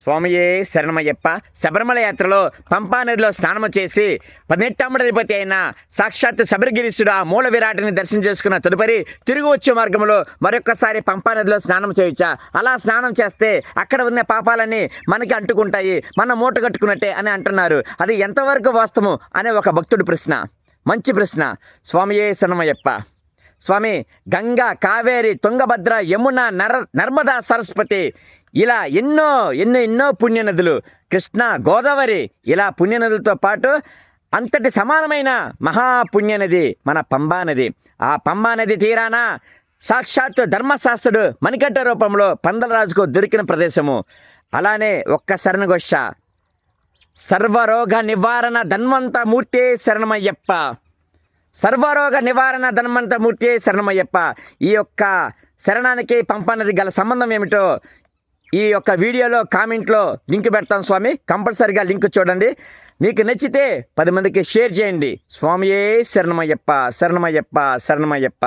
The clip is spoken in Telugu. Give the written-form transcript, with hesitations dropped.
స్వామియే శరణమయ్యప్ప. శబరిమల యాత్రలో పంపానదిలో స్నానము చేసి 18 అధిపతి అయిన సాక్షాత్ శబరిగిరీశుడు ఆ మూల విరాటిని దర్శనం చేసుకున్న తదుపరి తిరిగి వచ్చే మార్గంలో మరొకసారి పంపానదిలో స్నానం చేయొచ్చా? అలా స్నానం చేస్తే అక్కడ ఉన్న పాపాలన్నీ మనకి అంటుకుంటాయి, మనం మూట కట్టుకున్నట్టే అని అంటున్నారు. అది ఎంతవరకు వాస్తవం అనే ఒక భక్తుడి ప్రశ్న. మంచి ప్రశ్న. స్వామియే శరణమయ్యప్ప. స్వామి, గంగా, కావేరి, తుంగభద్ర, యమున, నర్మదా, సరస్వతి ఇలా ఎన్నో పుణ్యనదులు, కృష్ణ, గోదావరి ఇలా పుణ్యనదులతో పాటు అంతటి సమానమైన మహాపుణ్యనది మన పంబా నది. ఆ పంబా నది తీరాన సాక్షాత్ ధర్మశాస్త్రుడు మణికంఠ రూపంలో పందలరాజుకు దొరికిన ప్రదేశము. అలానే ఒక్క శరణఘోష, సర్వరోగ నివారణ ధన్వంతమూర్తే శరణమయ్యప్ప. సర్వరోగ నివారణ ధన్వంతమూర్తే శరణమయ్యప్ప. ఈ యొక్క శరణానికి పంపానది గల సంబంధం ఏమిటో ఈ యొక్క వీడియోలో కామెంట్లో లింక్ పెడతాను స్వామి. కంపల్సరిగా లింక్ చూడండి. మీకు నచ్చితే 10 మందికి షేర్ చేయండి. స్వామియే శరణమయ్యప్ప, శరణమయ్యప్ప, శరణమయ్యప్ప.